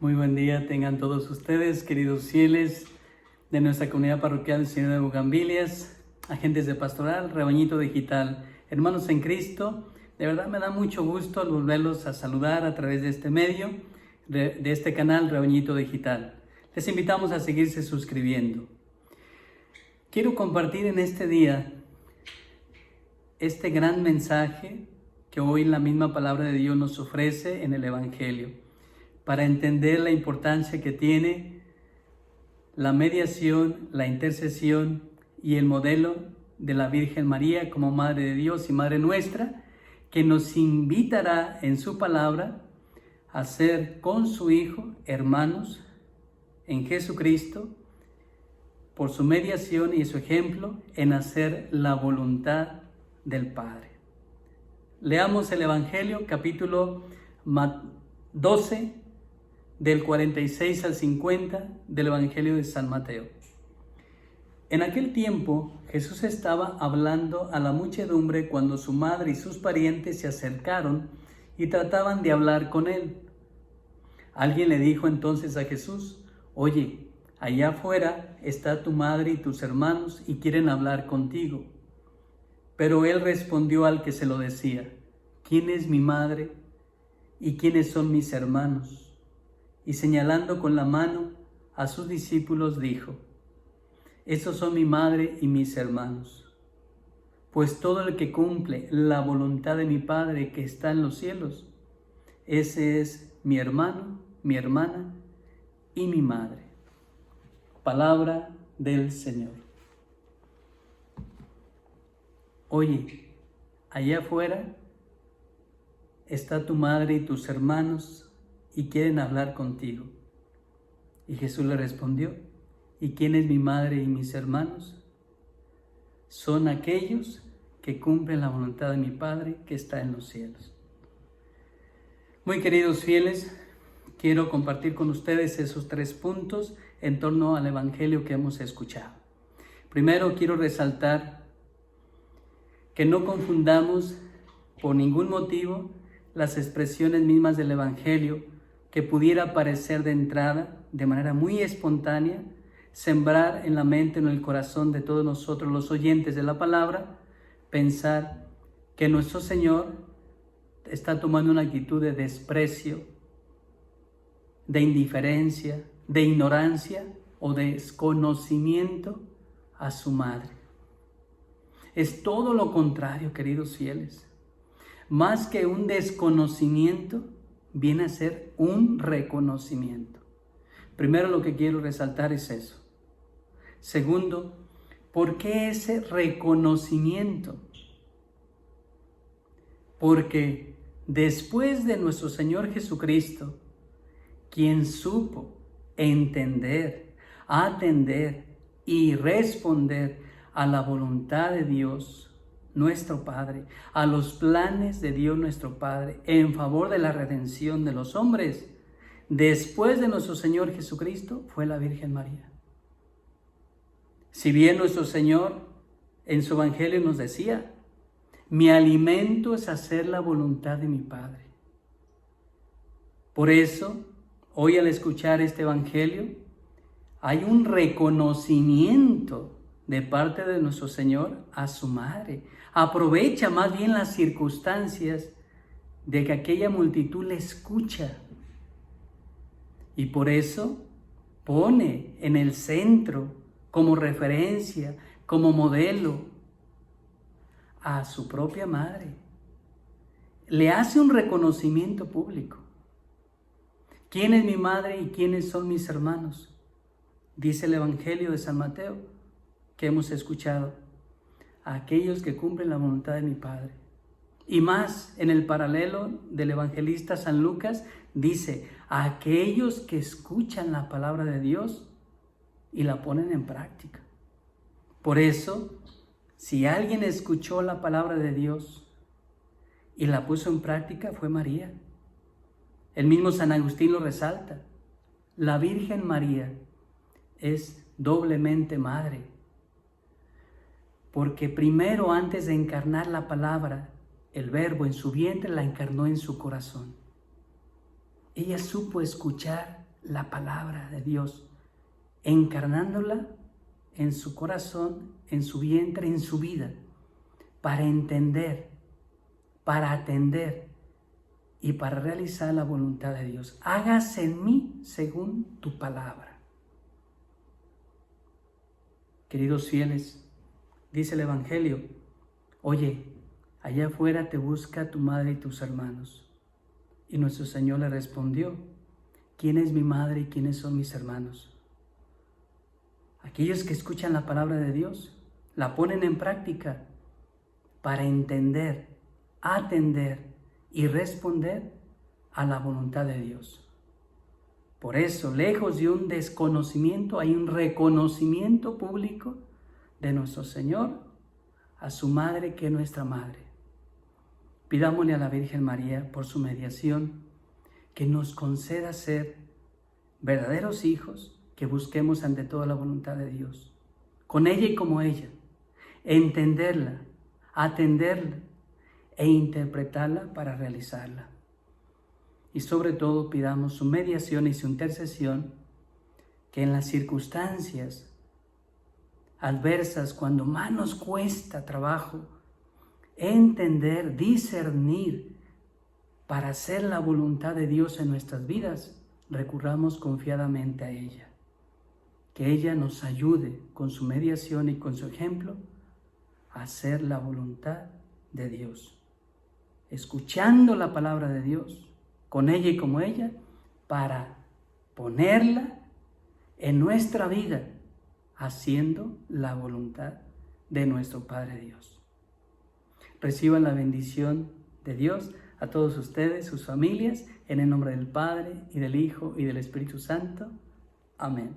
Muy buen día tengan todos ustedes, queridos fieles de nuestra comunidad parroquial Señor de Bugambilias, agentes de pastoral, rebañito digital, hermanos en Cristo. De verdad me da mucho gusto al volverlos a saludar a través de este medio, de este canal Rebañito Digital. Les invitamos a seguirse suscribiendo. Quiero compartir en este día este gran mensaje que hoy la misma palabra de Dios nos ofrece en el Evangelio, para entender la importancia que tiene la mediación, la intercesión y el modelo de la Virgen María como Madre de Dios y Madre nuestra, que nos invitará en su palabra a ser con su Hijo hermanos en Jesucristo, por su mediación y su ejemplo en hacer la voluntad del Padre. Leamos el Evangelio, capítulo 12, del 46 al 50 del Evangelio de San Mateo. En aquel tiempo Jesús estaba hablando a la muchedumbre cuando su madre y sus parientes se acercaron y trataban de hablar con él. Alguien le dijo entonces a Jesús: «Oye, allá afuera está tu madre y tus hermanos y quieren hablar contigo». Pero él respondió al que se lo decía: «¿Quién es mi madre y quiénes son mis hermanos?». Y señalando con la mano a sus discípulos dijo: «Estos son mi madre y mis hermanos. Pues todo el que cumple la voluntad de mi Padre que está en los cielos, ese es mi hermano, mi hermana y mi madre». Palabra del Señor. Oye, allá afuera está tu madre y tus hermanos y quieren hablar contigo. Y Jesús le respondió: ¿y quién es mi madre y mis hermanos? Son aquellos que cumplen la voluntad de mi Padre que está en los cielos. Muy queridos fieles, quiero compartir con ustedes esos 3 puntos en torno al Evangelio que hemos escuchado. Primero, quiero resaltar que no confundamos por ningún motivo las expresiones mismas del Evangelio, que pudiera parecer de entrada, de manera muy espontánea, sembrar en la mente, en el corazón de todos nosotros los oyentes de la palabra, pensar que nuestro Señor está tomando una actitud de desprecio, de indiferencia, de ignorancia o de desconocimiento a su madre. Es todo lo contrario, queridos fieles. Más que un desconocimiento, viene a ser un reconocimiento. Primero, lo que quiero resaltar es eso. Segundo, ¿por qué ese reconocimiento? Porque después de nuestro Señor Jesucristo, quien supo entender, atender y responder a la voluntad de Dios, nuestro Padre, a los planes de Dios nuestro Padre en favor de la redención de los hombres, después de nuestro Señor Jesucristo, fue la Virgen María. Si bien nuestro Señor en su Evangelio nos decía: mi alimento es hacer la voluntad de mi Padre. Por eso, hoy al escuchar este Evangelio, hay un reconocimiento de parte de nuestro Señor a su madre. Aprovecha más bien las circunstancias de que aquella multitud le escucha. Y por eso pone en el centro, como referencia, como modelo, a su propia madre. Le hace un reconocimiento público. ¿Quién es mi madre y quiénes son mis hermanos? Dice el Evangelio de San Mateo que hemos escuchado: a aquellos que cumplen la voluntad de mi Padre. Y más, en el paralelo del evangelista San Lucas, dice: a aquellos que escuchan la palabra de Dios y la ponen en práctica. Por eso, si alguien escuchó la palabra de Dios y la puso en práctica, fue María. El mismo San Agustín lo resalta: la Virgen María es doblemente madre, porque primero, antes de encarnar la palabra, el Verbo en su vientre, la encarnó en su corazón. Ella supo escuchar la palabra de Dios, encarnándola en su corazón, en su vientre, en su vida, para entender, para atender y para realizar la voluntad de Dios. Hágase en mí según tu palabra. Queridos fieles, dice el Evangelio, oye, allá afuera te busca tu madre y tus hermanos. Y nuestro Señor le respondió, ¿quién es mi madre y quiénes son mis hermanos? Aquellos que escuchan la palabra de Dios, la ponen en práctica para entender, atender y responder a la voluntad de Dios. Por eso, lejos de un desconocimiento, hay un reconocimiento público de nuestro Señor a su madre, que es nuestra madre. Pidámosle a la Virgen María, por su mediación, que nos conceda ser verdaderos hijos, que busquemos ante todo la voluntad de Dios, con ella y como ella, entenderla, atenderla e interpretarla para realizarla. Y sobre todo pidamos su mediación y su intercesión, que en las circunstancias adversas, cuando más nos cuesta trabajo entender, discernir, para hacer la voluntad de Dios en nuestras vidas, recurramos confiadamente a ella. Que ella nos ayude con su mediación y con su ejemplo a hacer la voluntad de Dios, escuchando la palabra de Dios, con ella y como ella, para ponerla en nuestra vida, haciendo la voluntad de nuestro Padre Dios. Reciban la bendición de Dios a todos ustedes, sus familias, en el nombre del Padre, y del Hijo, y del Espíritu Santo. Amén.